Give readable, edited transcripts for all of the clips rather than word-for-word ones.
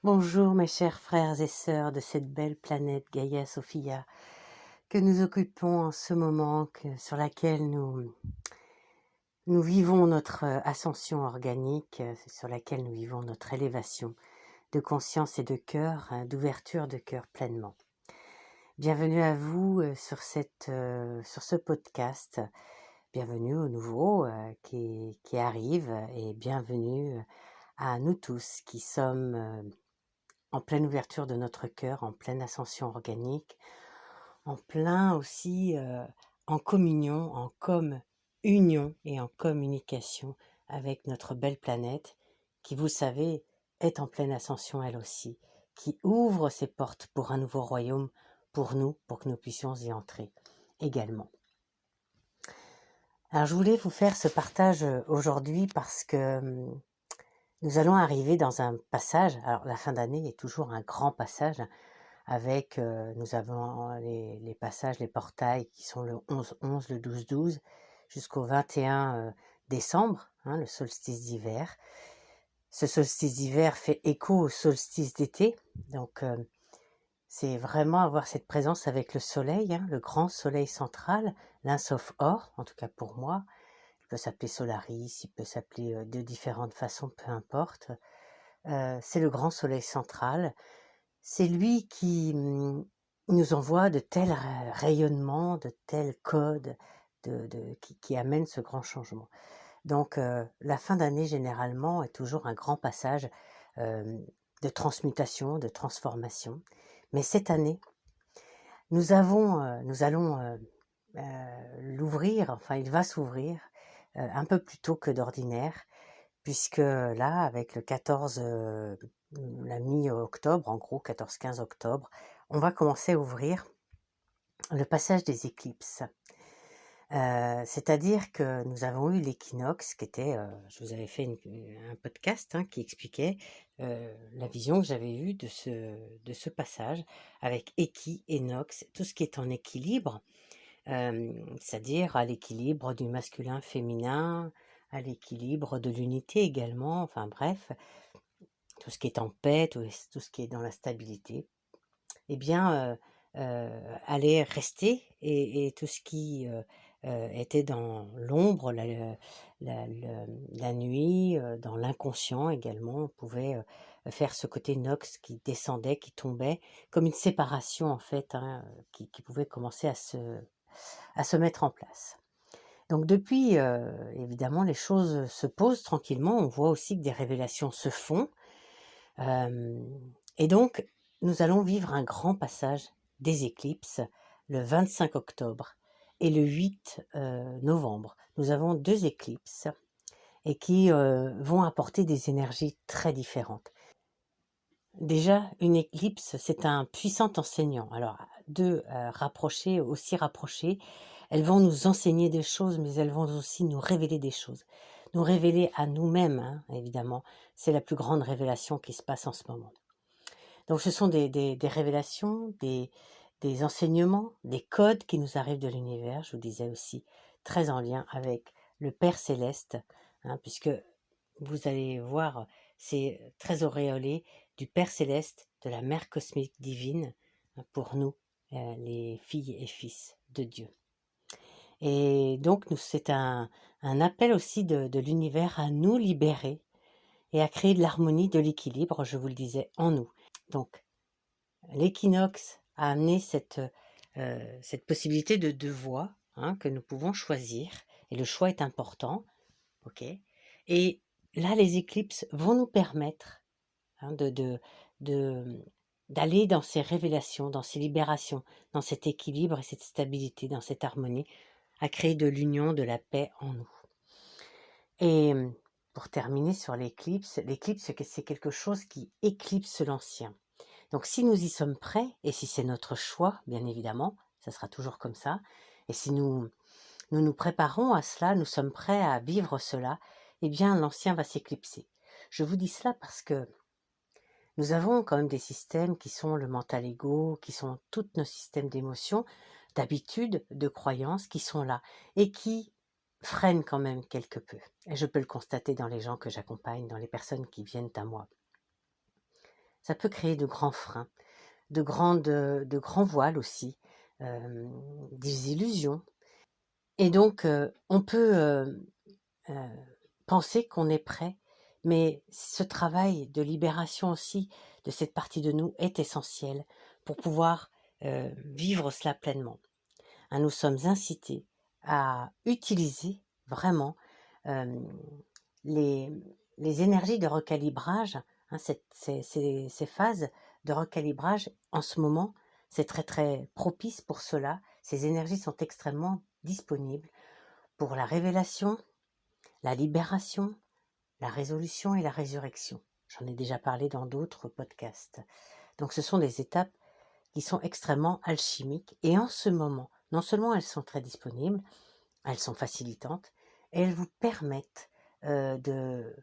Bonjour mes chers frères et sœurs de cette belle planète Gaïa Sophia que nous occupons en ce moment, sur laquelle nous vivons notre ascension organique, sur laquelle nous vivons notre élévation de conscience et de cœur, d'ouverture de cœur pleinement. Bienvenue à vous sur ce podcast, bienvenue aux nouveaux qui arrivent et bienvenue à nous tous qui sommes en pleine ouverture de notre cœur, en pleine ascension organique, en plein aussi en communion, en union et en communication avec notre belle planète qui, vous savez, est en pleine ascension elle aussi, qui ouvre ses portes pour un nouveau royaume pour nous, pour que nous puissions y entrer également. Alors je voulais vous faire ce partage aujourd'hui parce que nous allons arriver dans un passage. Alors la fin d'année est toujours un grand passage avec, nous avons les passages, les portails qui sont le 11-11, le 12-12 jusqu'au 21 décembre, le solstice d'hiver. Ce solstice d'hiver fait écho au solstice d'été, donc c'est vraiment avoir cette présence avec le soleil, le grand soleil central, l'un sauf or, en tout cas pour moi. Il peut s'appeler Solaris, il peut s'appeler de différentes façons, peu importe. C'est le grand soleil central. C'est lui qui nous envoie de tels rayonnements, de tels codes qui amènent ce grand changement. Donc la fin d'année généralement est toujours un grand passage de transmutation, de transformation. Mais cette année, nous allons l'ouvrir, enfin il va s'ouvrir un peu plus tôt que d'ordinaire, puisque là, avec le 14, la mi-octobre, en gros 14-15 octobre, on va commencer à ouvrir le passage des éclipses. C'est-à-dire que nous avons eu l'équinoxe qui était, je vous avais fait un podcast qui expliquait la vision que j'avais eue de ce passage avec Équi, Énox, tout ce qui est en équilibre, c'est-à-dire à l'équilibre du masculin-féminin, à l'équilibre de l'unité également, enfin bref, tout ce qui est en paix, tout ce qui est dans la stabilité, eh bien, allait rester et tout ce qui était dans l'ombre, la nuit, dans l'inconscient également, on pouvait faire ce côté nox qui descendait, qui tombait, comme une séparation en fait, qui pouvait commencer à se mettre en place. Donc depuis, évidemment, les choses se posent tranquillement. On voit aussi que des révélations se font. Et donc, nous allons vivre un grand passage des éclipses le 25 octobre et le 8 novembre. Nous avons 2 éclipses et qui vont apporter des énergies très différentes. Déjà, une éclipse, c'est un puissant enseignant. Alors, deux rapprochées, aussi rapprochées, elles vont nous enseigner des choses, mais elles vont aussi nous révéler des choses. Nous révéler à nous-mêmes, évidemment. C'est la plus grande révélation qui se passe en ce moment. Donc, ce sont des révélations, des enseignements, des codes qui nous arrivent de l'univers, je vous disais aussi, très en lien avec le Père Céleste, puisque vous allez voir, c'est très auréolé du Père Céleste, de la Mère Cosmique Divine, pour nous, les filles et fils de Dieu. Et donc, c'est un appel aussi de l'univers à nous libérer et à créer de l'harmonie, de l'équilibre, je vous le disais, en nous. Donc, l'équinoxe a amené cette possibilité de 2 voies que nous pouvons choisir, et le choix est important, ok. Et là, les éclipses vont nous permettre d'aller dans ces révélations, dans ces libérations, dans cet équilibre et cette stabilité, dans cette harmonie, à créer de l'union, de la paix en nous. Et pour terminer sur l'éclipse, c'est quelque chose qui éclipse l'ancien. Donc si nous y sommes prêts, et si c'est notre choix, bien évidemment, ça sera toujours comme ça, et si nous préparons à cela, nous sommes prêts à vivre cela, eh bien l'ancien va s'éclipser. Je vous dis cela parce que nous avons quand même des systèmes qui sont le mental ego, qui sont tous nos systèmes d'émotions, d'habitudes, de croyances qui sont là et qui freinent quand même quelque peu. Et je peux le constater dans les gens que j'accompagne, dans les personnes qui viennent à moi. ça peut créer de grands freins, de grands voiles aussi, des illusions. Et donc, on peut heu, penser qu'on est prêt, mais ce travail de libération aussi de cette partie de nous est essentiel pour pouvoir vivre cela pleinement. Hein, nous sommes incités à utiliser vraiment euh, les, les énergies de recalibrage, hein, ces phases de recalibrage en ce moment, c'est très très propice pour cela. Ces énergies sont extrêmement disponibles pour la révélation, la libération, la résolution et la résurrection. J'en ai déjà parlé dans d'autres podcasts. Donc ce sont des étapes qui sont extrêmement alchimiques et en ce moment, non seulement elles sont très disponibles, elles sont facilitantes et elles vous permettent euh, de,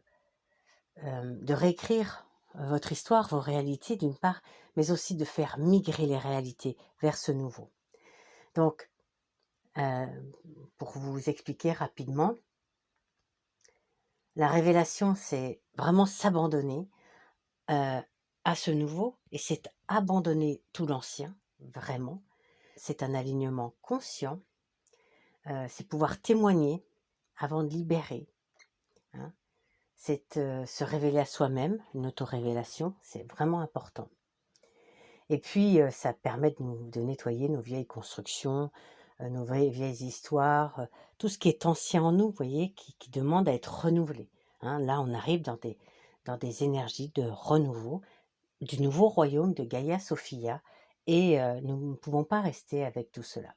de réécrire votre histoire, vos réalités d'une part, mais aussi de faire migrer les réalités vers ce nouveau. Donc, euh, pour vous expliquer rapidement, la révélation, c'est vraiment s'abandonner à ce nouveau, et c'est abandonner tout l'ancien, vraiment. C'est un alignement conscient, c'est pouvoir témoigner avant de libérer, hein. C'est se révéler à soi-même, une auto-révélation, c'est vraiment important. Et puis, ça permet de nettoyer nos vieilles constructions, nos vieilles histoires, tout ce qui est ancien en nous, vous voyez, qui demande à être renouvelé, hein. Là, on arrive dans des énergies de renouveau, du nouveau royaume de Gaïa Sophia, et nous ne pouvons pas rester avec tout cela.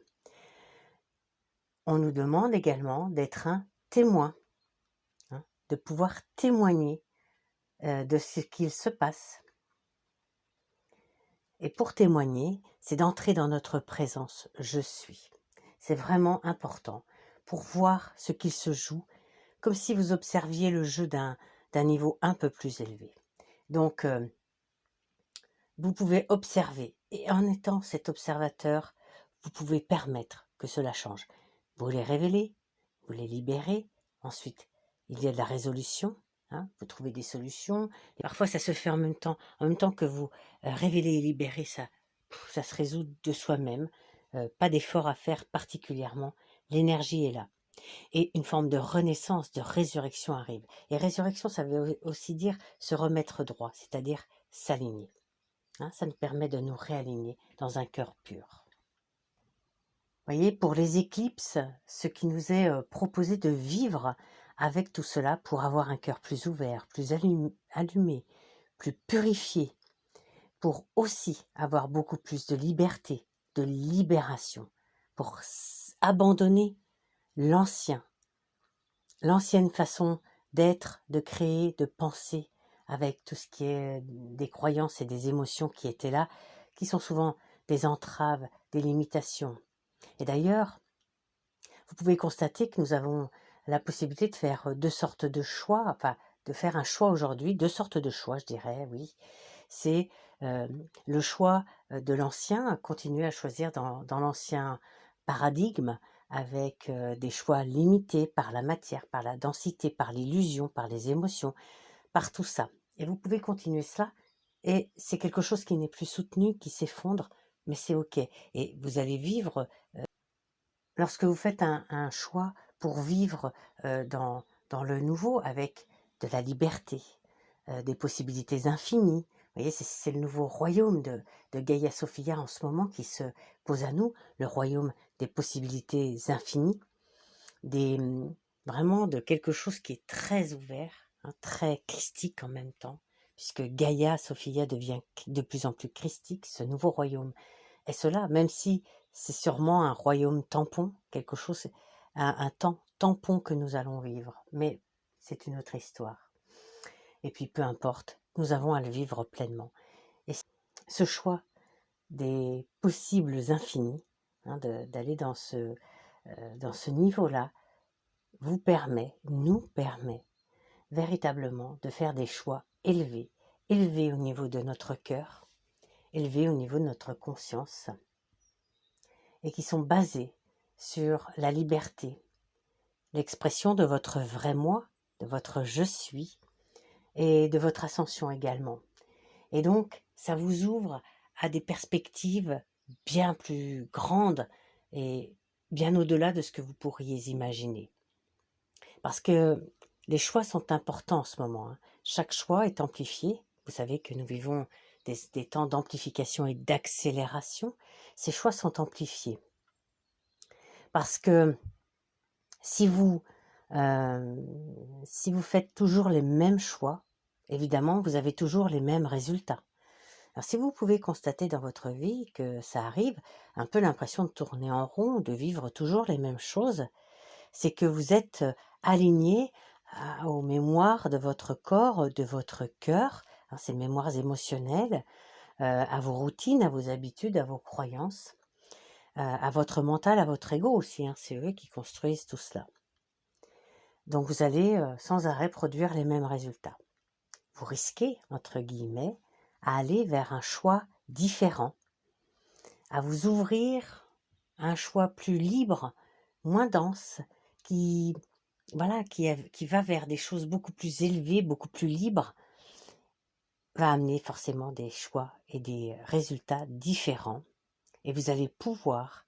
On nous demande également d'être un témoin, hein, de pouvoir témoigner de ce qu'il se passe. Et pour témoigner, c'est d'entrer dans notre présence, je suis. C'est vraiment important pour voir ce qu'il se joue, comme si vous observiez le jeu d'un niveau un peu plus élevé. Donc, vous pouvez observer, et en étant cet observateur, vous pouvez permettre que cela change. Vous les révélez, vous les libérez, ensuite il y a de la résolution, hein, vous trouvez des solutions, et parfois ça se fait en même temps que vous révélez et libérez, ça se résout de soi-même, pas d'effort à faire particulièrement, l'énergie est là. Et une forme de renaissance, de résurrection arrive. Et résurrection, ça veut aussi dire se remettre droit, c'est-à-dire s'aligner. Hein, ça nous permet de nous réaligner dans un cœur pur. Vous voyez, pour les éclipses, ce qui nous est proposé de vivre avec tout cela pour avoir un cœur plus ouvert, plus allumé, plus purifié, pour aussi avoir beaucoup plus de liberté, de libération, pour abandonner l'ancien, l'ancienne façon d'être, de créer, de penser, avec tout ce qui est des croyances et des émotions qui étaient là, qui sont souvent des entraves, des limitations. Et d'ailleurs, vous pouvez constater que nous avons la possibilité de faire deux sortes de choix, enfin, de faire un choix aujourd'hui, deux sortes de choix, je dirais, oui. C'est le choix de l'ancien, continuer à choisir dans l'ancien paradigme, avec des choix limités par la matière, par la densité, par l'illusion, par les émotions, par tout ça. Et vous pouvez continuer cela, et c'est quelque chose qui n'est plus soutenu, qui s'effondre, mais c'est OK. Et vous allez vivre, lorsque vous faites un choix pour vivre dans le nouveau, avec de la liberté, des possibilités infinies. Vous voyez, c'est le nouveau royaume de Gaïa Sophia en ce moment qui se pose à nous, le royaume des possibilités infinies, des, vraiment de quelque chose qui est très ouvert, hein, très christique en même temps, puisque Gaïa Sophia devient de plus en plus christique, ce nouveau royaume. Et cela, même si c'est sûrement un royaume tampon, quelque chose, un temps tampon que nous allons vivre, mais c'est une autre histoire. Et puis peu importe, nous avons à le vivre pleinement. Et ce choix des possibles infinis, hein, d'aller dans ce niveau-là, nous permet véritablement de faire des choix élevés, élevés au niveau de notre cœur, élevés au niveau de notre conscience, et qui sont basés sur la liberté, l'expression de votre vrai moi, de votre je suis, et de votre ascension également. Et donc, ça vous ouvre à des perspectives bien plus grandes et bien au-delà de ce que vous pourriez imaginer. Parce que les choix sont importants en ce moment, hein. Chaque choix est amplifié. Vous savez que nous vivons des temps d'amplification et d'accélération. Ces choix sont amplifiés. Parce que si vous, euh, si vous faites toujours les mêmes choix, évidemment, vous avez toujours les mêmes résultats. Alors, si vous pouvez constater dans votre vie que ça arrive, un peu l'impression de tourner en rond, de vivre toujours les mêmes choses, c'est que vous êtes aligné aux mémoires de votre corps, de votre cœur, hein, ces mémoires émotionnelles, à vos routines, à vos habitudes, à vos croyances, à votre mental, à votre ego aussi, hein, c'est eux qui construisent tout cela. Donc vous allez sans arrêt produire les mêmes résultats. Vous risquez, entre guillemets, à aller vers un choix différent, à vous ouvrir à un choix plus libre, moins dense, qui va vers des choses beaucoup plus élevées, beaucoup plus libres, va amener forcément des choix et des résultats différents. Et vous allez pouvoir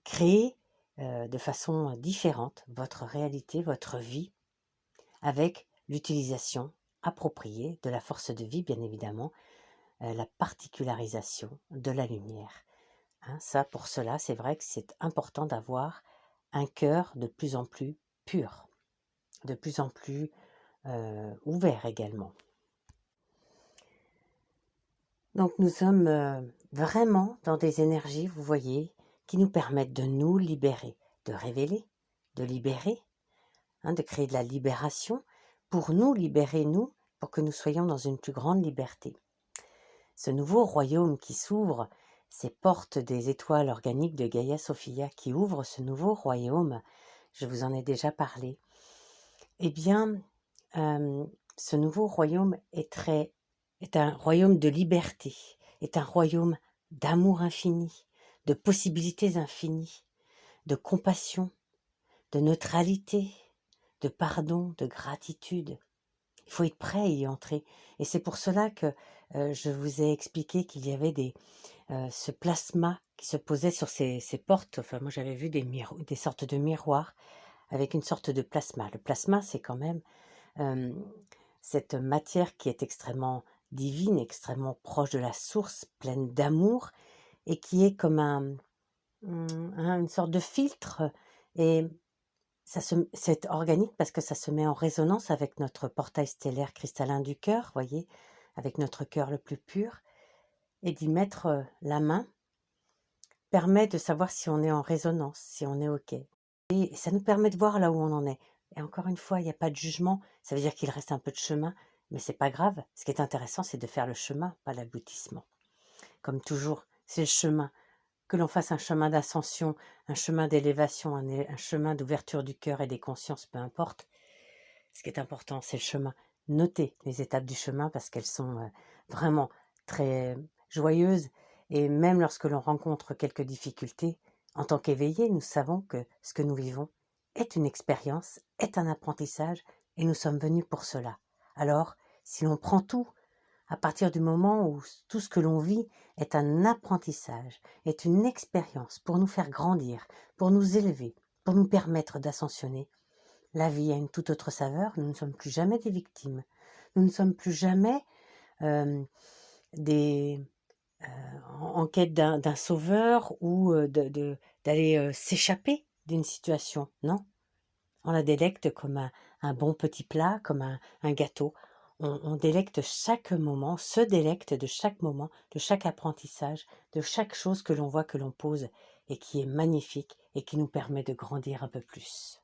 créer de façon différente votre réalité, votre vie, avec l'utilisation appropriée de la force de vie, bien évidemment, la particularisation de la lumière. Hein, ça, pour cela, c'est vrai que c'est important d'avoir un cœur de plus en plus pur, de plus en plus ouvert également. Donc nous sommes vraiment dans des énergies, vous voyez, qui nous permettent de nous libérer, de révéler, de libérer, hein, de créer de la libération pour nous libérer, nous, pour que nous soyons dans une plus grande liberté. Ce nouveau royaume qui s'ouvre, ces portes des étoiles organiques de Gaïa Sophia qui ouvrent ce nouveau royaume, je vous en ai déjà parlé, eh bien, ce nouveau royaume est un royaume de liberté, est un royaume d'amour infini, de possibilités infinies, de compassion, de neutralité, de pardon, de gratitude. Il faut être prêt à y entrer. Et c'est pour cela que je vous ai expliqué qu'il y avait ce plasma qui se posait sur ces portes. Enfin, moi, j'avais vu des sortes de miroirs avec une sorte de plasma. Le plasma, c'est quand même cette matière qui est extrêmement divine, extrêmement proche de la source, pleine d'amour, et qui est comme une sorte de filtre. Et c'est organique parce que ça se met en résonance avec notre portail stellaire cristallin du cœur, voyez, avec notre cœur le plus pur. Et d'y mettre la main permet de savoir si on est en résonance, si on est OK. Et ça nous permet de voir là où on en est. Et encore une fois, il n'y a pas de jugement. Ça veut dire qu'il reste un peu de chemin, mais c'est pas grave. Ce qui est intéressant, c'est de faire le chemin, pas l'aboutissement. Comme toujours, c'est le chemin. Que l'on fasse un chemin d'ascension, un chemin d'élévation, un chemin d'ouverture du cœur et des consciences, peu importe. Ce qui est important, c'est le chemin. Notez les étapes du chemin parce qu'elles sont vraiment très joyeuses. Et même lorsque l'on rencontre quelques difficultés, en tant qu'éveillés, nous savons que ce que nous vivons est une expérience, est un apprentissage, et nous sommes venus pour cela. Alors, si l'on prend tout, à partir du moment où tout ce que l'on vit est un apprentissage, est une expérience pour nous faire grandir, pour nous élever, pour nous permettre d'ascensionner, la vie a une toute autre saveur. Nous ne sommes plus jamais des victimes. Nous ne sommes plus jamais des, en quête d'un sauveur ou d'aller s'échapper d'une situation. Non, on la délecte comme un bon petit plat, comme un gâteau. On délecte chaque moment, se délecte de chaque moment, de chaque apprentissage, de chaque chose que l'on voit, que l'on pose et qui est magnifique et qui nous permet de grandir un peu plus.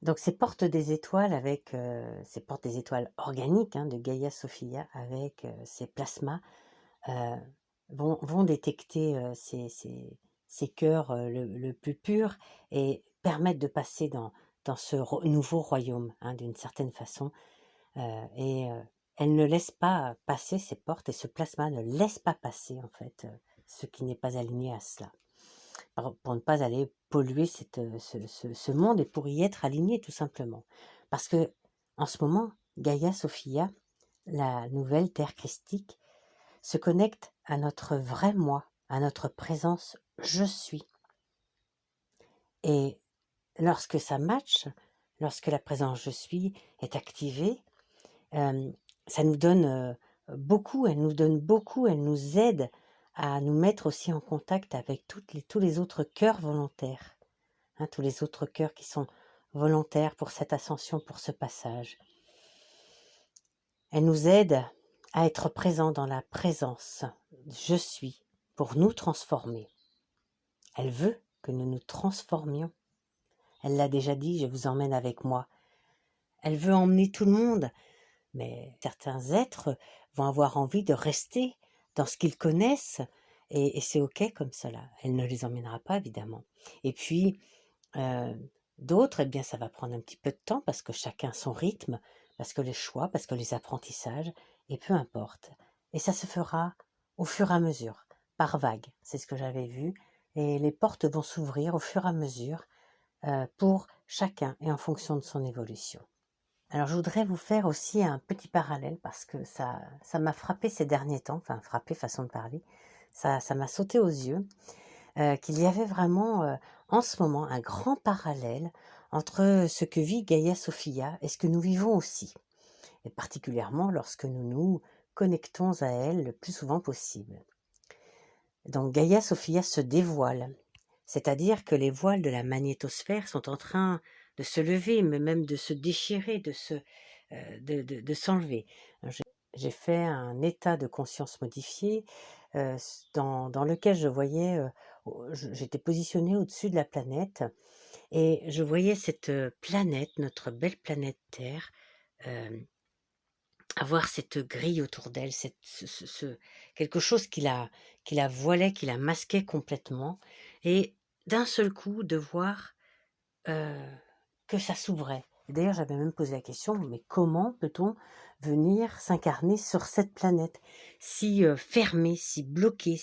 Donc ces portes des étoiles avec ces portes des étoiles organiques, hein, de Gaia Sophia avec ces plasmas vont détecter ces cœurs le plus pur et permettre de passer dans ce nouveau royaume, hein, d'une certaine façon. Elle ne laisse pas passer ces portes et ce plasma ne laisse pas passer en fait ce qui n'est pas aligné à cela. Pour ne pas aller polluer ce monde et pour y être aligné tout simplement. Parce que en ce moment, Gaïa Sophia, la nouvelle Terre christique, se connecte à notre vrai moi, à notre présence je suis. Et lorsque ça match, lorsque la présence je suis est activée, ça nous donne beaucoup, elle nous aide à nous mettre aussi en contact avec tous les autres cœurs volontaires, hein, tous les autres cœurs qui sont volontaires pour cette ascension, pour ce passage. Elle nous aide à être présents dans la présence je suis pour nous transformer. Elle veut que nous nous transformions. Elle l'a déjà dit, je vous emmène avec moi. Elle veut emmener tout le monde, mais certains êtres vont avoir envie de rester dans ce qu'ils connaissent, et c'est ok comme cela. Elle ne les emmènera pas, évidemment. Et puis, d'autres, eh bien, ça va prendre un petit peu de temps, parce que chacun a son rythme, parce que les choix, parce que les apprentissages, et peu importe. Et ça se fera au fur et à mesure, par vagues, c'est ce que j'avais vu, et les portes vont s'ouvrir au fur et à mesure, pour chacun et en fonction de son évolution. Alors je voudrais vous faire aussi un petit parallèle parce que ça m'a frappé ces derniers temps, enfin frappé façon de parler, ça m'a sauté aux yeux, qu'il y avait vraiment en ce moment un grand parallèle entre ce que vit Gaïa Sophia et ce que nous vivons aussi, et particulièrement lorsque nous nous connectons à elle le plus souvent possible. Donc Gaïa Sophia se dévoile, c'est-à-dire que les voiles de la magnétosphère sont en train de se lever, mais même de se déchirer, de s'enlever. J'ai fait un état de conscience modifié dans lequel je voyais, j'étais positionnée au-dessus de la planète et je voyais cette planète, notre belle planète Terre, avoir cette grille autour d'elle, quelque chose qui la voilait, qui la masquait complètement, et d'un seul coup de voir que ça s'ouvrait. Et d'ailleurs, j'avais même posé la question, mais comment peut-on venir s'incarner sur cette planète si fermée, si bloquée,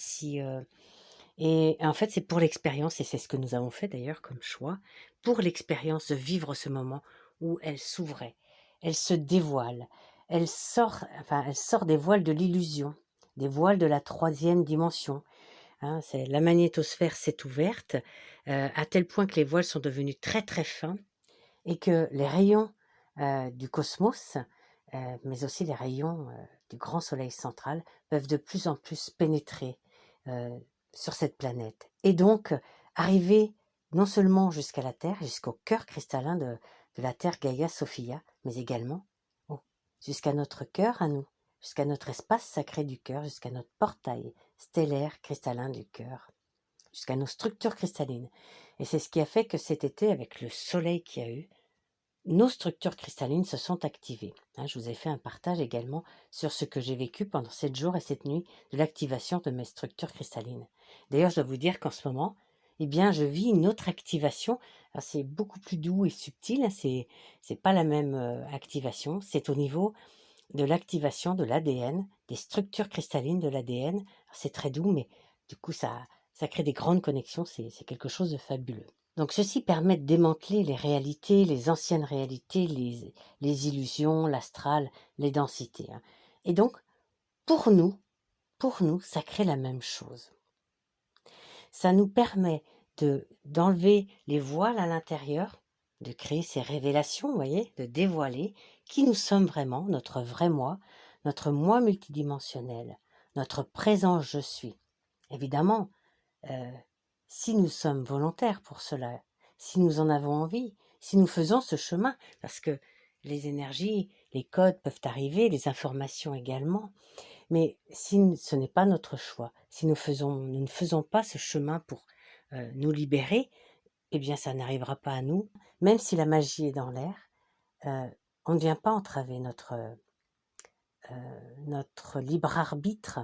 et en fait, c'est pour l'expérience, et c'est ce que nous avons fait d'ailleurs comme choix, pour l'expérience de vivre ce moment où elle s'ouvrait, elle se dévoile, elle sort des voiles de l'illusion, des voiles de la troisième dimension. Hein, la magnétosphère s'est ouverte à tel point que les voiles sont devenus très très fins et que les rayons du cosmos, mais aussi les rayons du grand soleil central, peuvent de plus en plus pénétrer euh, sur cette planète. Et donc, arriver non seulement jusqu'à la Terre, jusqu'au cœur cristallin de la Terre Gaïa Sophia, mais également jusqu'à notre cœur à nous, jusqu'à notre espace sacré du cœur, jusqu'à notre portail stellaire cristallin du cœur, jusqu'à nos structures cristallines. Et c'est ce qui a fait que cet été, avec le soleil qu'il y a eu, nos structures cristallines se sont activées. Je vous ai fait un partage également sur ce que j'ai vécu pendant 7 jours et cette nuit de l'activation de mes structures cristallines. D'ailleurs, je dois vous dire qu'en ce moment, eh bien, je vis une autre activation. C'est beaucoup plus doux et subtil. C'est pas la même activation. C'est au niveau de l'activation de l'ADN, des structures cristallines de l'ADN. C'est très doux, mais du coup, ça crée des grandes connexions. C'est quelque chose de fabuleux. Donc ceci permet de démanteler les réalités, les anciennes réalités, les illusions, l'astral, les densités. Et donc, pour nous, ça crée la même chose. Ça nous permet d'enlever les voiles à l'intérieur, de créer ces révélations, vous voyez, de dévoiler qui nous sommes vraiment, notre vrai moi, notre moi multidimensionnel, notre présent je suis. Évidemment, si nous sommes volontaires pour cela, si nous en avons envie, si nous faisons ce chemin, parce que les énergies, les codes peuvent arriver, les informations également, mais si ce n'est pas notre choix, si nous ne faisons pas ce chemin pour nous libérer, eh bien ça n'arrivera pas à nous. Même si la magie est dans l'air, on ne vient pas entraver notre libre arbitre.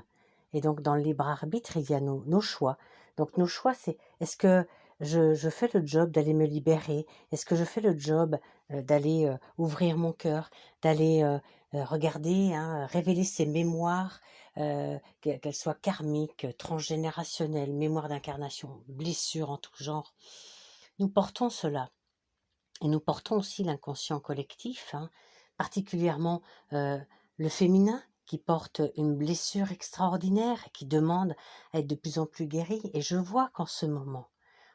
Et donc dans le libre arbitre, il y a nos choix. Donc nos choix, c'est est-ce que je fais le job d'aller me libérer? Est-ce que je fais le job d'aller ouvrir mon cœur, d'aller regarder, révéler ces mémoires, qu'elles soient karmiques, transgénérationnelles, mémoires d'incarnation, blessures en tout genre. Nous portons cela. Et nous portons aussi l'inconscient collectif, particulièrement le féminin qui porte une blessure extraordinaire et qui demande à être de plus en plus guéri. Et je vois qu'en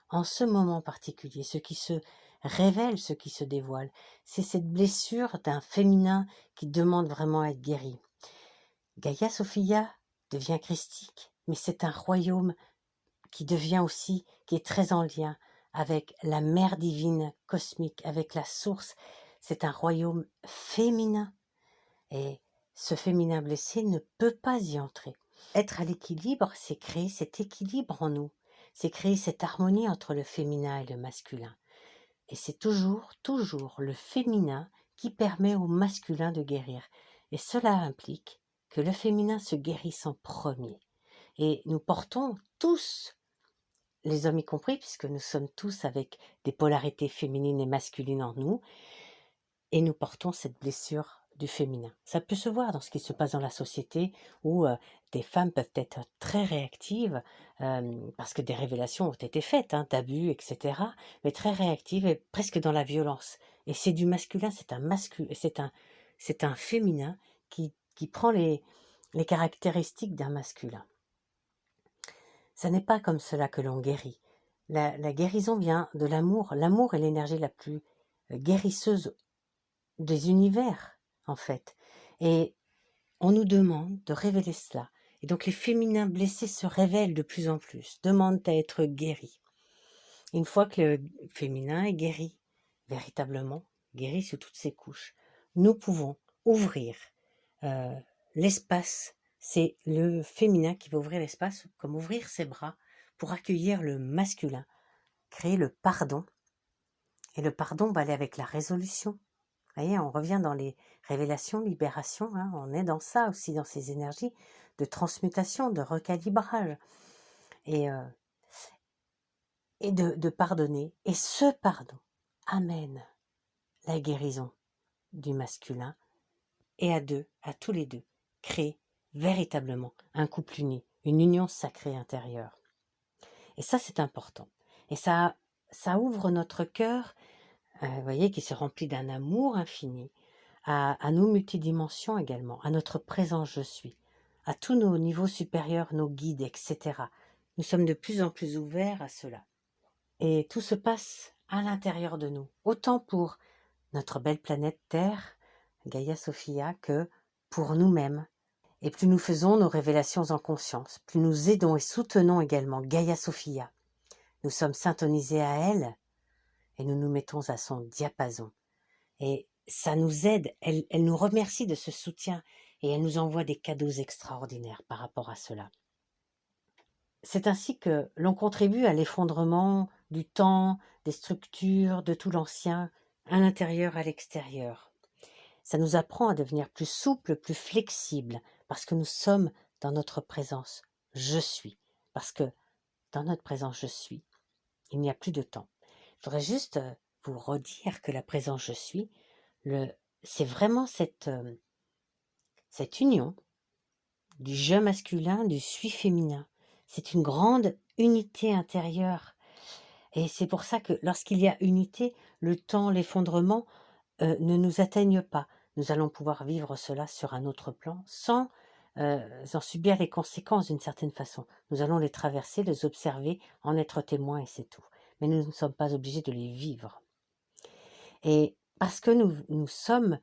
en ce moment particulier, ce qui se révèle, ce qui se dévoile, c'est cette blessure d'un féminin qui demande vraiment à être guéri. Gaïa Sophia devient christique, mais c'est un royaume qui devient aussi, qui est très en lien avec la mère divine cosmique, avec la source. C'est un royaume féminin. Et ce féminin blessé ne peut pas y entrer. Être à l'équilibre, c'est créer cet équilibre en nous. C'est créer cette harmonie entre le féminin et le masculin. Et c'est toujours, toujours le féminin qui permet au masculin de guérir. Et cela implique que le féminin se guérisse en premier. Et nous portons tous, les hommes y compris, puisque nous sommes tous avec des polarités féminines et masculines en nous, et nous portons cette blessure du féminin. Ça peut se voir dans ce qui se passe dans la société où des femmes peuvent être très réactives parce que des révélations ont été faites, d'abus, etc. Mais très réactives et presque dans la violence. Et c'est du masculin, c'est un féminin qui prend les caractéristiques d'un masculin. Ça n'est pas comme cela que l'on guérit. La guérison vient de l'amour. L'amour est l'énergie la plus guérisseuse des univers, en fait. Et on nous demande de révéler cela. Et donc les féminins blessés se révèlent de plus en plus, demandent à être guéris. Une fois que le féminin est guéri, véritablement, guéri sous toutes ses couches, nous pouvons ouvrir l'espace. C'est le féminin qui va ouvrir l'espace, comme ouvrir ses bras pour accueillir le masculin, créer le pardon. Et le pardon va aller avec la résolution. Vous voyez, on revient dans les révélations, libérations, on est dans ça aussi, dans ces énergies de transmutation, de recalibrage, et de pardonner. Et ce pardon amène la guérison du masculin, et à tous les deux, crée véritablement un couple uni, une union sacrée intérieure. Et ça, c'est important. Et ça ouvre notre cœur, vous voyez, qui se remplit d'un amour infini, à nos multidimensions également, à notre présent je suis, à tous nos niveaux supérieurs, nos guides, etc. Nous sommes de plus en plus ouverts à cela. Et tout se passe à l'intérieur de nous, autant pour notre belle planète Terre, Gaïa Sophia, que pour nous-mêmes. Et plus nous faisons nos révélations en conscience, plus nous aidons et soutenons également Gaïa Sophia. Nous sommes syntonisés à elle et nous nous mettons à son diapason. Et ça nous aide, elle nous remercie de ce soutien et elle nous envoie des cadeaux extraordinaires par rapport à cela. C'est ainsi que l'on contribue à l'effondrement du temps, des structures, de tout l'ancien, à l'intérieur, à l'extérieur. Ça nous apprend à devenir plus souple, plus flexible, parce que nous sommes dans notre présence. Je suis. Parce que dans notre présence, je suis. Il n'y a plus de temps. Je voudrais juste vous redire que la présence je suis, c'est vraiment cette union du je masculin, du suis féminin. C'est une grande unité intérieure. Et c'est pour ça que lorsqu'il y a unité, le temps, l'effondrement ne nous atteignent pas. Nous allons pouvoir vivre cela sur un autre plan sans en subir les conséquences d'une certaine façon. Nous allons les traverser, les observer, en être témoins et c'est tout. Mais nous ne sommes pas obligés de les vivre. Et parce que nous sommes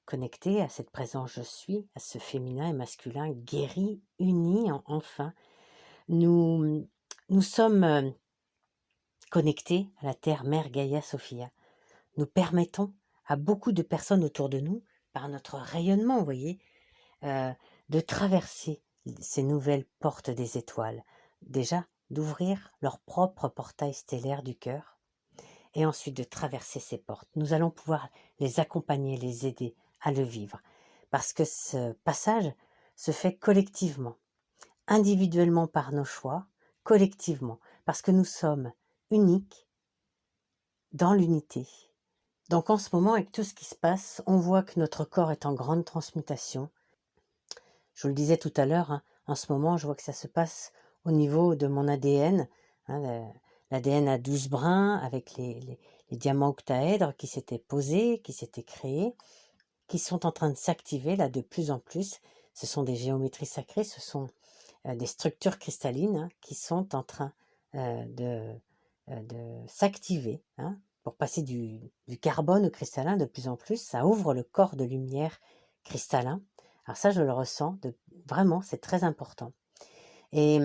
connectés à cette présence je suis, à ce féminin et masculin guéri, uni enfin, nous sommes connectés à la Terre-Mère Gaïa Sophia. Nous permettons à beaucoup de personnes autour de nous, par notre rayonnement, vous voyez, de traverser ces nouvelles portes des étoiles. Déjà, d'ouvrir leur propre portail stellaire du cœur, et ensuite de traverser ces portes. Nous allons pouvoir les accompagner, les aider à le vivre. Parce que ce passage se fait collectivement, individuellement par nos choix, collectivement, parce que nous sommes uniques dans l'unité. Donc en ce moment, avec tout ce qui se passe, on voit que notre corps est en grande transmutation. Je vous le disais tout à l'heure, en ce moment, je vois que ça se passe au niveau de mon ADN. L'ADN à 12 brins, avec les les diamants octaèdres qui s'étaient posés, qui s'étaient créés, qui sont en train de s'activer là de plus en plus. Ce sont des géométries sacrées, ce sont des structures cristallines qui sont en train de s'activer pour passer du carbone au cristallin de plus en plus. Ça ouvre le corps de lumière cristallin. Alors ça, je le ressens, vraiment, c'est très important. Et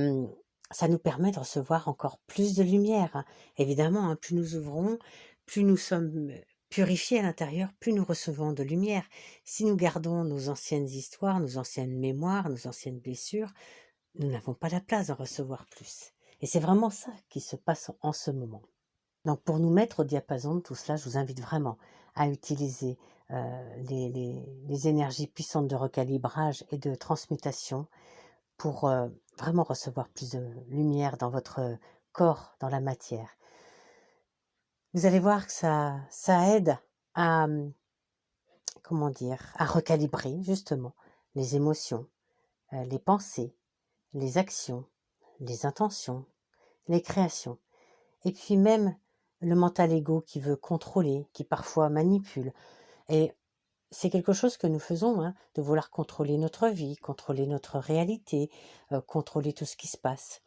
ça nous permet de recevoir encore plus de lumière. Évidemment, plus nous ouvrons, plus nous sommes purifiés à l'intérieur, plus nous recevons de lumière. Si nous gardons nos anciennes histoires, nos anciennes mémoires, nos anciennes blessures, nous n'avons pas la place d'en recevoir plus. Et c'est vraiment ça qui se passe en ce moment. Donc pour nous mettre au diapason de tout cela, je vous invite vraiment à utiliser les énergies puissantes de recalibrage et de transmutation pour vraiment recevoir plus de lumière dans votre corps, dans la matière. Vous allez voir que ça aide à, comment dire, à recalibrer justement les émotions, les pensées, les actions, les intentions, les créations. Et puis même le mental égo qui veut contrôler, qui parfois manipule. Et c'est quelque chose que nous faisons, de vouloir contrôler notre vie, contrôler notre réalité, contrôler tout ce qui se passe.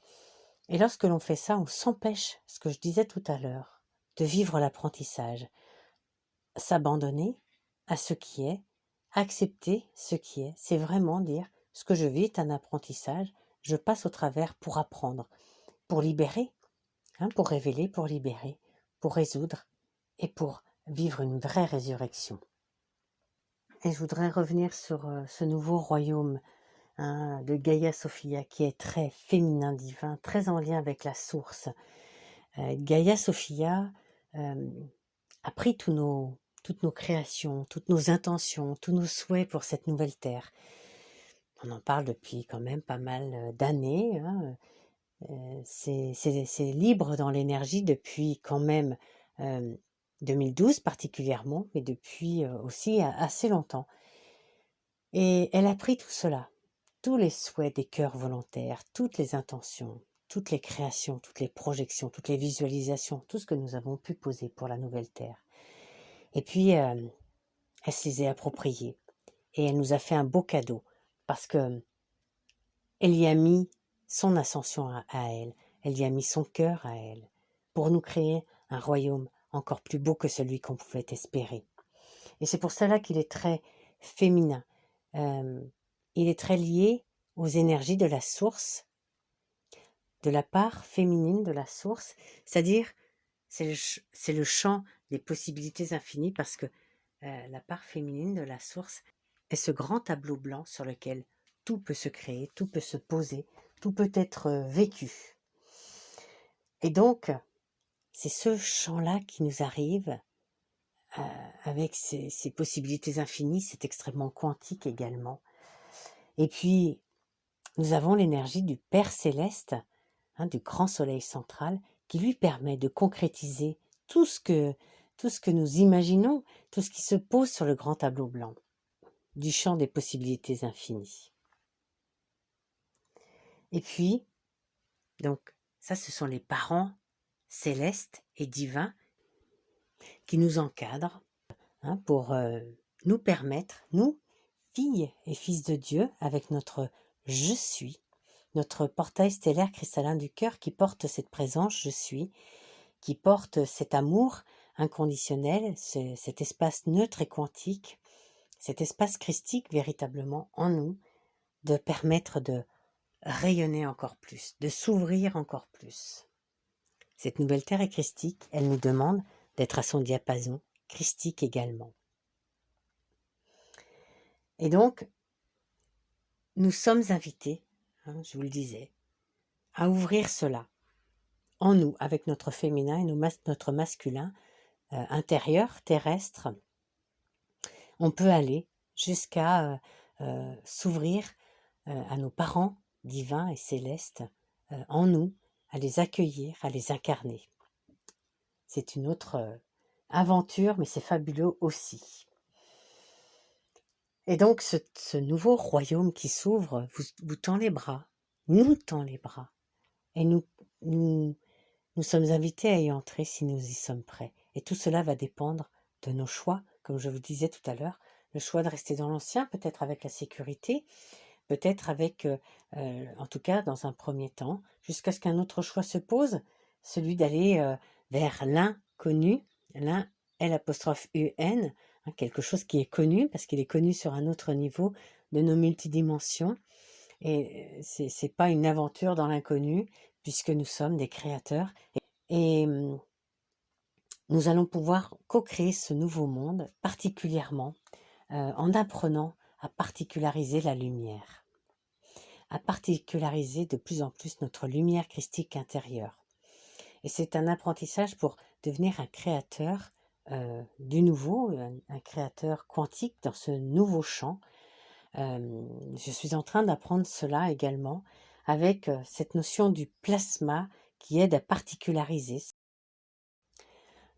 Et lorsque l'on fait ça, on s'empêche, ce que je disais tout à l'heure, de vivre l'apprentissage. S'abandonner à ce qui est, accepter ce qui est, c'est vraiment dire ce que je vis est un apprentissage, je passe au travers pour apprendre, pour libérer, pour révéler, pour libérer, pour résoudre et pour vivre une vraie résurrection. Et je voudrais revenir sur ce nouveau royaume de Gaïa Sophia qui est très féminin divin, très en lien avec la source. Gaïa Sophia a pris toutes nos créations, toutes nos intentions, tous nos souhaits pour cette nouvelle terre. On en parle depuis quand même pas mal d'années. C'est libre dans l'énergie depuis quand même 2012 particulièrement, mais depuis aussi assez longtemps. Et elle a pris tout cela, tous les souhaits des cœurs volontaires, toutes les intentions, toutes les créations, toutes les projections, toutes les visualisations, tout ce que nous avons pu poser pour la nouvelle terre. Et puis, elle se les a appropriées et elle nous a fait un beau cadeau parce que elle y a mis son ascension à elle, elle y a mis son cœur à elle pour nous créer un royaume encore plus beau que celui qu'on pouvait espérer. Et c'est pour cela qu'il est très féminin. Il est très lié aux énergies de la source, de la part féminine de la source, c'est-à-dire c'est le champ des possibilités infinies parce que la part féminine de la source est ce grand tableau blanc sur lequel tout peut se créer, tout peut se poser, tout peut être vécu. Et donc, c'est ce champ-là qui nous arrive avec ces possibilités infinies, c'est extrêmement quantique également. Et puis, nous avons l'énergie du Père Céleste, du grand soleil central, qui lui permet de concrétiser tout ce que nous imaginons, tout ce qui se pose sur le grand tableau blanc, du champ des possibilités infinies. Et puis, donc, ça, ce sont les parents célestes et divins qui nous encadrent pour nous permettre, nous, filles et fils de Dieu, avec notre « je suis », notre portail stellaire cristallin du cœur qui porte cette présence « je suis », qui porte cet amour inconditionnel, cet espace neutre et quantique, cet espace christique véritablement en nous, de permettre de rayonner encore plus, de s'ouvrir encore plus. Cette nouvelle terre est christique, elle nous demande d'être à son diapason, christique également. Et donc, nous sommes invités, je vous le disais, à ouvrir cela en nous, avec notre féminin et notre masculin intérieur, terrestre. On peut aller jusqu'à s'ouvrir à nos parents divins et célestes en nous, à les accueillir, à les incarner. C'est une autre aventure, mais c'est fabuleux aussi. Et donc, ce nouveau royaume qui s'ouvre vous tend les bras, nous tend les bras. Et nous sommes invités à y entrer si nous y sommes prêts. Et tout cela va dépendre de nos choix, comme je vous disais tout à l'heure, le choix de rester dans l'ancien, peut-être avec la sécurité, peut-être avec, en tout cas dans un premier temps, jusqu'à ce qu'un autre choix se pose, celui d'aller vers l'inconnu, l'un L'-UN, hein, quelque chose qui est connu, parce qu'il est connu sur un autre niveau de nos multidimensions. Et c'est pas une aventure dans l'inconnu, puisque nous sommes des créateurs. Et nous allons pouvoir co-créer ce nouveau monde, particulièrement en apprenant à particulariser la lumière, à particulariser de plus en plus notre lumière christique intérieure. Et c'est un apprentissage pour devenir un créateur du nouveau, un créateur quantique dans ce nouveau champ. Je suis en train d'apprendre cela également avec cette notion du plasma qui aide à particulariser.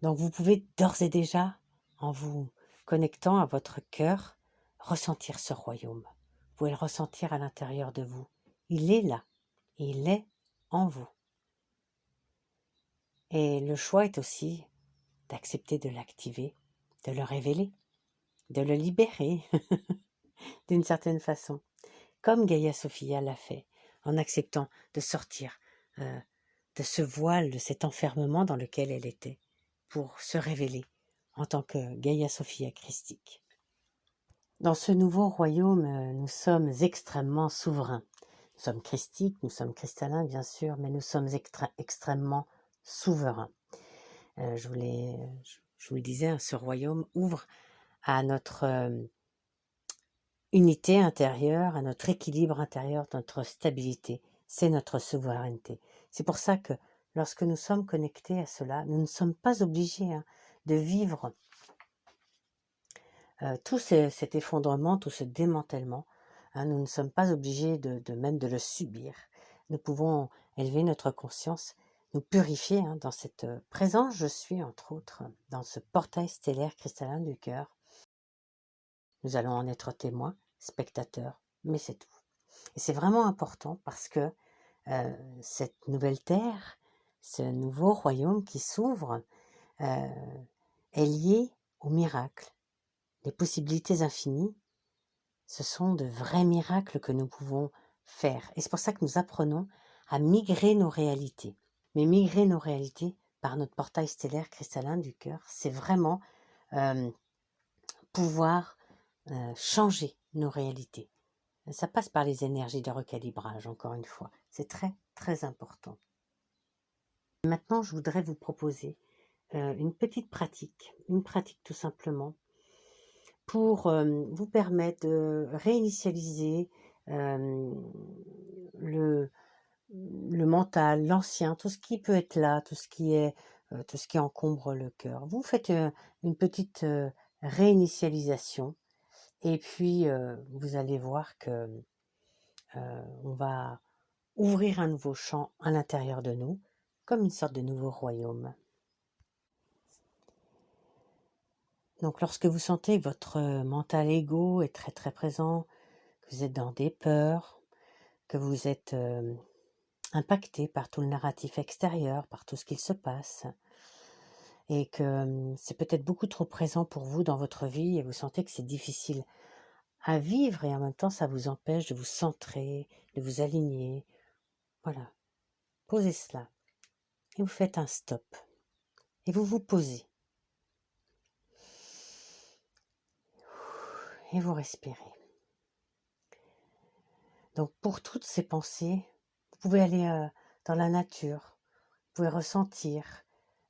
Donc vous pouvez d'ores et déjà, en vous connectant à votre cœur, ressentir ce royaume. Vous pouvez le ressentir à l'intérieur de vous. Il est là, il est en vous. Et le choix est aussi d'accepter de l'activer, de le révéler, de le libérer d'une certaine façon, comme Gaïa Sophia l'a fait, en acceptant de sortir de ce voile, de cet enfermement dans lequel elle était, pour se révéler en tant que Gaïa Sophia christique. Dans ce nouveau royaume, nous sommes extrêmement souverains. Nous sommes christiques, nous sommes cristallins bien sûr, mais nous sommes extrêmement souverains. Je vous le disais, hein, ce royaume ouvre à notre unité intérieure, à notre équilibre intérieur, notre stabilité. C'est notre souveraineté. C'est pour ça que lorsque nous sommes connectés à cela, nous ne sommes pas obligés de vivre tout cet effondrement, tout ce démantèlement. Nous ne sommes pas obligés même de le subir. Nous pouvons élever notre conscience, nous purifier dans cette présence je suis, entre autres, dans ce portail stellaire cristallin du cœur. Nous allons en être témoins, spectateurs, mais c'est tout. Et c'est vraiment important parce que cette nouvelle terre, ce nouveau royaume qui s'ouvre, est lié au miracle. Les possibilités infinies, ce sont de vrais miracles que nous pouvons faire. Et c'est pour ça que nous apprenons à migrer nos réalités. Mais migrer nos réalités par notre portail stellaire cristallin du cœur, c'est vraiment pouvoir changer nos réalités. Ça passe par les énergies de recalibrage, encore une fois. C'est très, très important. Maintenant, je voudrais vous proposer une petite pratique, une pratique tout simplement, pour vous permettre de réinitialiser le mental, l'ancien, tout ce qui peut être là, tout ce qui encombre le cœur. Vous faites une petite réinitialisation et puis vous allez voir que on va ouvrir un nouveau champ à l'intérieur de nous, comme une sorte de nouveau royaume. Donc lorsque vous sentez que votre mental égo est très très présent, que vous êtes dans des peurs, que vous êtes impacté par tout le narratif extérieur, par tout ce qu'il se passe, et que c'est peut-être beaucoup trop présent pour vous dans votre vie et vous sentez que c'est difficile à vivre et en même temps ça vous empêche de vous centrer, de vous aligner. Voilà, posez cela et vous faites un stop et vous vous posez et vous respirez. Donc pour toutes ces pensées, vous pouvez aller dans la nature, vous pouvez ressentir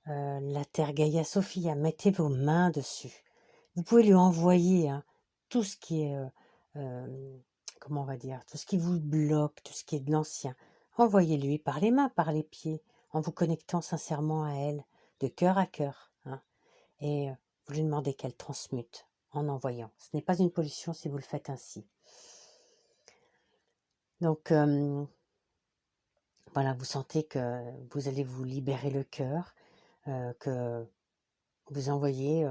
la terre Gaïa Sophia, mettez vos mains dessus. Vous pouvez lui envoyer tout ce qui est, comment on va dire, tout ce qui vous bloque, tout ce qui est de l'ancien. Envoyez-lui par les mains, par les pieds, en vous connectant sincèrement à elle, de cœur à cœur. Et vous lui demandez qu'elle transmute en envoyant. Ce n'est pas une pollution si vous le faites ainsi. Donc, voilà, vous sentez que vous allez vous libérer le cœur, que vous envoyez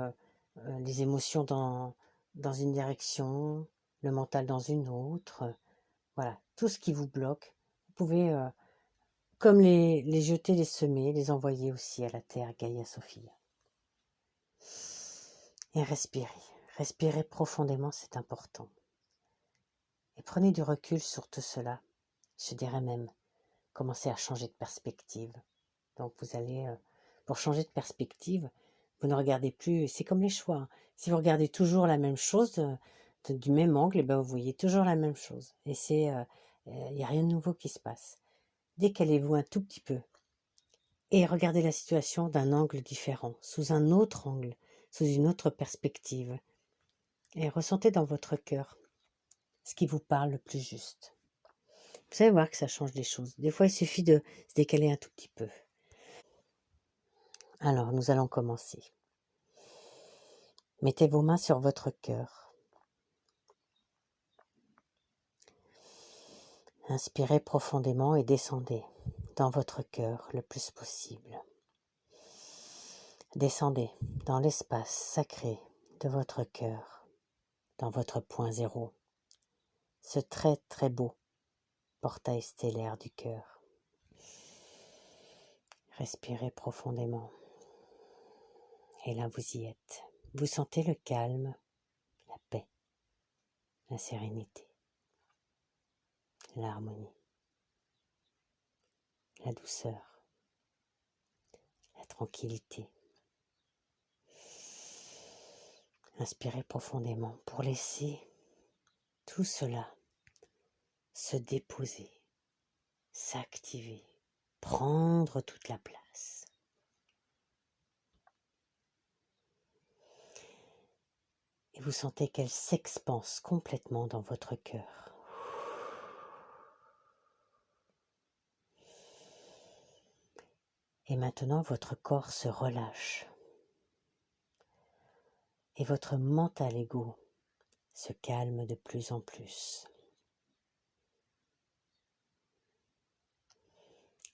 les émotions dans une direction, le mental dans une autre. Voilà, tout ce qui vous bloque, vous pouvez, comme les jeter, les semer, les envoyer aussi à la terre Gaïa Sophia. Et respirez. Respirez profondément, c'est important. Et prenez du recul sur tout cela. Je dirais même, commencez à changer de perspective. Donc vous allez, pour changer de perspective, vous ne regardez plus, c'est comme les choix, hein. Si vous regardez toujours la même chose, du même angle, vous voyez toujours la même chose. Et il n'y a rien de nouveau qui se passe. Décalez-vous un tout petit peu et regardez la situation d'un angle différent, sous un autre angle, sous une autre perspective. Et ressentez dans votre cœur ce qui vous parle le plus juste. Vous allez voir que ça change les choses. Des fois, il suffit de se décaler un tout petit peu. Alors, nous allons commencer. Mettez vos mains sur votre cœur. Inspirez profondément et descendez dans votre cœur le plus possible. Descendez dans l'espace sacré de votre cœur, dans votre point zéro, ce très très beau portail stellaire du cœur. Respirez profondément. Et là, vous y êtes. Vous sentez le calme, la paix, la sérénité, l'harmonie, la douceur, la tranquillité. Inspirez profondément pour laisser tout cela se déposer, s'activer, prendre toute la place. Et vous sentez qu'elle s'expanse complètement dans votre cœur. Et maintenant, votre corps se relâche. Et votre mental ego se calme de plus en plus.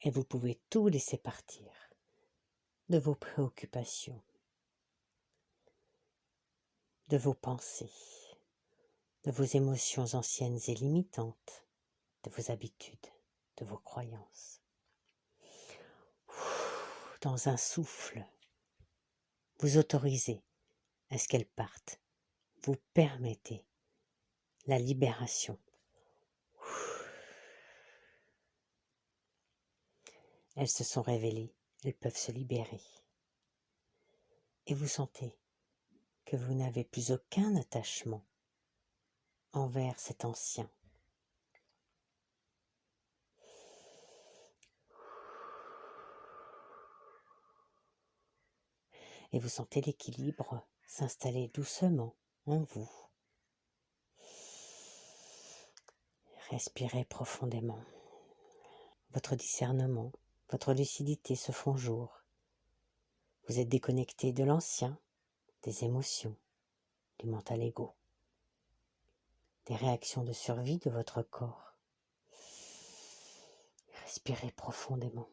Et vous pouvez tout laisser partir de vos préoccupations, de vos pensées, de vos émotions anciennes et limitantes, de vos habitudes, de vos croyances. Dans un souffle, vous autorisez à ce qu'elles partent. Vous permettez la libération. Elles se sont révélées, elles peuvent se libérer. Et vous sentez que vous n'avez plus aucun attachement envers cet ancien. Et vous sentez l'équilibre s'installer doucement en vous. Respirez profondément. Votre discernement, votre lucidité se font jour. Vous êtes déconnecté de l'ancien, des émotions, du mental ego, des réactions de survie de votre corps. Respirez profondément.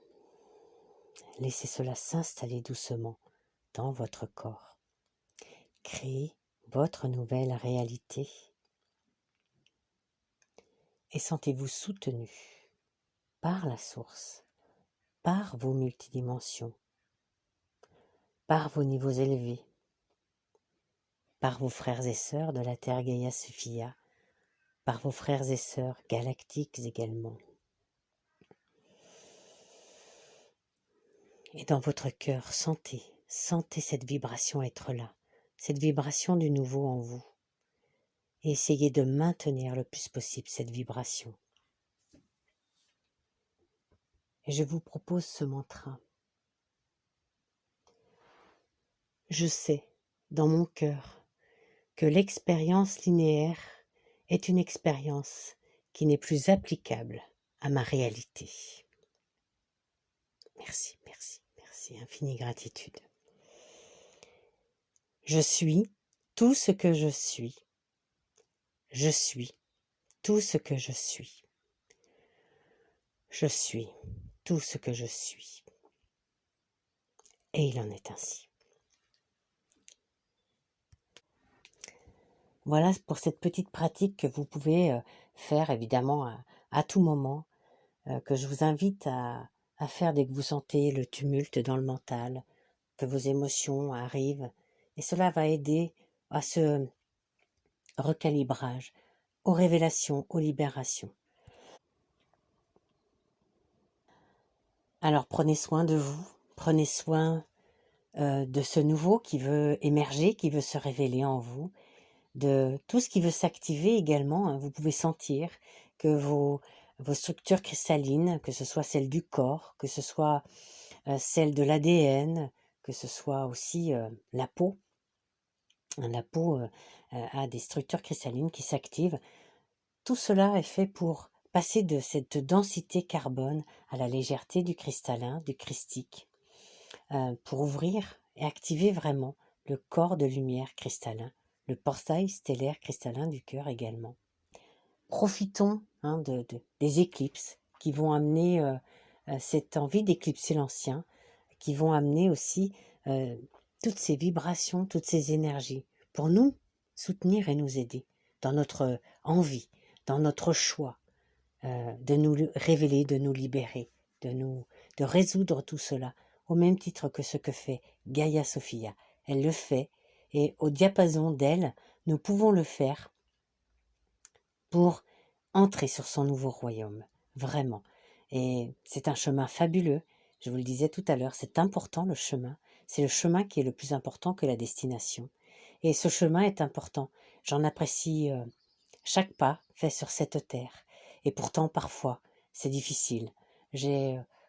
Laissez cela s'installer doucement dans votre corps. Créez votre nouvelle réalité. Et sentez-vous soutenu par la source, par vos multidimensions, par vos niveaux élevés, par vos frères et sœurs de la Terre Gaïa Sophia, par vos frères et sœurs galactiques également. Et dans votre cœur, sentez cette vibration être là, cette vibration du nouveau en vous. Et essayez de maintenir le plus possible cette vibration. Et je vous propose ce mantra. Je sais, dans mon cœur, que l'expérience linéaire est une expérience qui n'est plus applicable à ma réalité. Merci, merci, merci, infinie gratitude. Je suis tout ce que je suis. Je suis tout ce que je suis. Je suis tout ce que je suis. Et il en est ainsi. Voilà pour cette petite pratique que vous pouvez faire évidemment à tout moment, que je vous invite à faire dès que vous sentez le tumulte dans le mental, que vos émotions arrivent Et cela va aider à ce recalibrage, aux révélations, aux libérations. Alors prenez soin de vous, prenez soin de ce nouveau qui veut émerger, qui veut se révéler en vous, de tout ce qui veut s'activer également, hein. Vous pouvez sentir que vos structures cristallines, que ce soit celles du corps, que ce soit celles de l'ADN, que ce soit aussi la peau. La peau a des structures cristallines qui s'activent. Tout cela est fait pour passer de cette densité carbone à la légèreté du cristallin, du christique, pour ouvrir et activer vraiment le corps de lumière cristallin, le portail stellaire cristallin du cœur également. Profitons des éclipses qui vont amener cette envie d'éclipser l'ancien, qui vont amener aussi toutes ces vibrations, toutes ces énergies pour nous soutenir et nous aider dans notre envie, dans notre choix de nous révéler, de nous libérer, de résoudre tout cela, au même titre que ce que fait Gaïa Sophia. Elle le fait, et au diapason d'elle, nous pouvons le faire pour entrer sur son nouveau royaume, vraiment. Et c'est un chemin fabuleux, je vous le disais tout à l'heure, c'est important le chemin, c'est le chemin qui est le plus important que la destination. Et ce chemin est important, j'en apprécie chaque pas fait sur cette terre. Et pourtant, parfois, c'est difficile.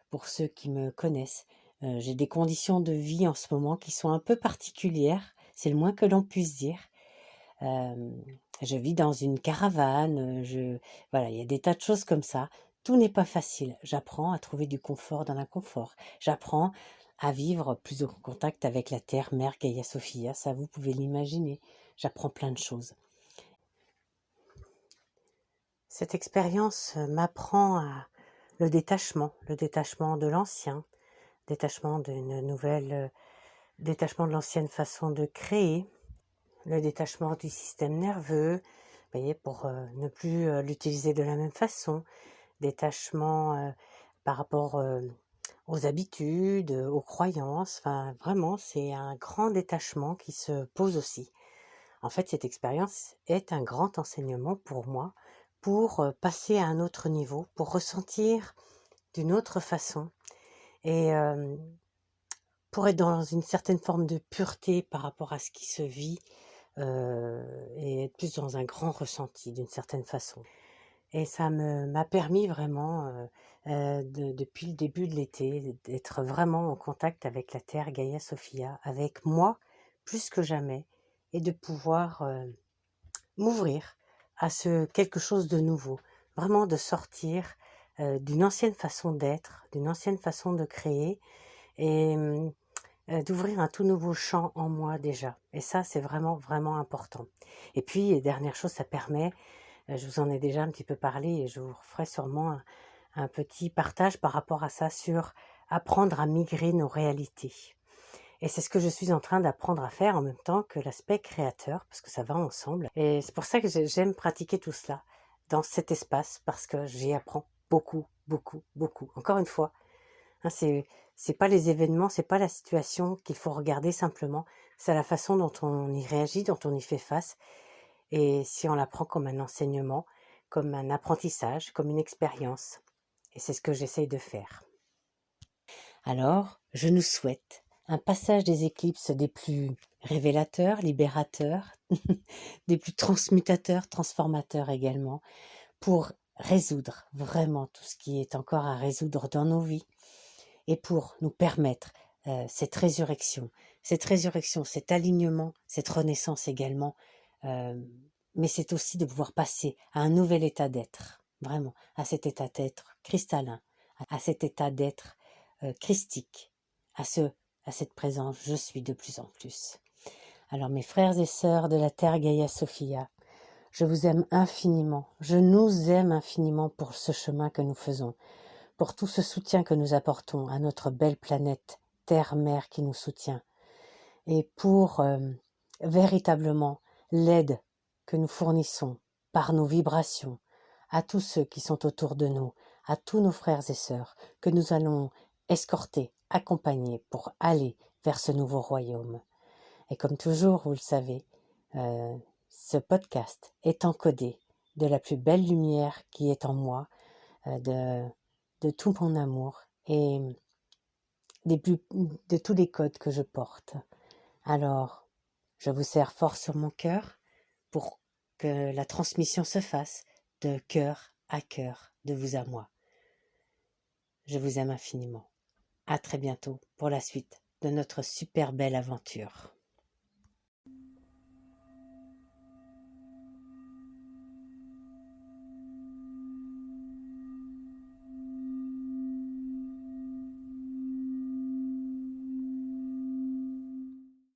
Pour ceux qui me connaissent, j'ai des conditions de vie en ce moment qui sont un peu particulières, c'est le moins que l'on puisse dire. Je vis dans une caravane, voilà, il y a des tas de choses comme ça. Tout n'est pas facile. J'apprends à trouver du confort dans l'inconfort. J'apprends à vivre plus en contact avec la terre, mère Gaïa Sophia, ça vous pouvez l'imaginer. J'apprends plein de choses. Cette expérience m'apprend à le détachement de l'ancien, détachement d'une nouvelle, détachement de l'ancienne façon de créer, le détachement du système nerveux, vous voyez, pour ne plus l'utiliser de la même façon, détachement par rapport aux habitudes, aux croyances, enfin vraiment c'est un grand détachement qui se pose aussi. En fait, cette expérience est un grand enseignement pour moi, pour passer à un autre niveau, pour ressentir d'une autre façon et pour être dans une certaine forme de pureté par rapport à ce qui se vit et être plus dans un grand ressenti d'une certaine façon. Et ça m'a permis vraiment, depuis le début de l'été, d'être vraiment en contact avec la Terre Gaïa Sophia, avec moi plus que jamais, et de pouvoir m'ouvrir à ce quelque chose de nouveau, vraiment de sortir d'une ancienne façon d'être, d'une ancienne façon de créer, et d'ouvrir un tout nouveau champ en moi déjà. Et ça, c'est vraiment, vraiment important. Et puis, dernière chose, ça permet, je vous en ai déjà un petit peu parlé, et je vous ferai sûrement un petit partage par rapport à ça sur apprendre à migrer nos réalités. Et c'est ce que je suis en train d'apprendre à faire en même temps que l'aspect créateur, parce que ça va ensemble. Et c'est pour ça que j'aime pratiquer tout cela dans cet espace, parce que j'y apprends beaucoup, beaucoup, beaucoup. Encore une fois, hein, c'est pas les événements, c'est pas la situation qu'il faut regarder simplement, c'est la façon dont on y réagit, dont on y fait face, et si on la prend comme un enseignement, comme un apprentissage, comme une expérience. Et c'est ce que j'essaye de faire. Alors, je nous souhaite un passage des éclipses des plus révélateurs, libérateurs, des plus transmutateurs, transformateurs également, pour résoudre vraiment tout ce qui est encore à résoudre dans nos vies et pour nous permettre cette résurrection, cet alignement, cette renaissance également, mais c'est aussi de pouvoir passer à un nouvel état d'être, vraiment, à cet état d'être cristallin, à cet état d'être christique, à cette présence je suis de plus en plus. Alors mes frères et sœurs de la Terre Gaïa Sophia, je vous aime infiniment, je nous aime infiniment pour ce chemin que nous faisons, pour tout ce soutien que nous apportons à notre belle planète Terre-Mère qui nous soutient, et pour véritablement l'aide que nous fournissons par nos vibrations à tous ceux qui sont autour de nous, à tous nos frères et sœurs que nous allons escorter, accompagner pour aller vers ce nouveau royaume. Et comme toujours, vous le savez, ce podcast est encodé de la plus belle lumière qui est en moi, de tout mon amour et de tous les codes que je porte. Alors, je vous serre fort sur mon cœur pour que la transmission se fasse de cœur à cœur, de vous à moi. Je vous aime infiniment. À très bientôt pour la suite de notre super belle aventure.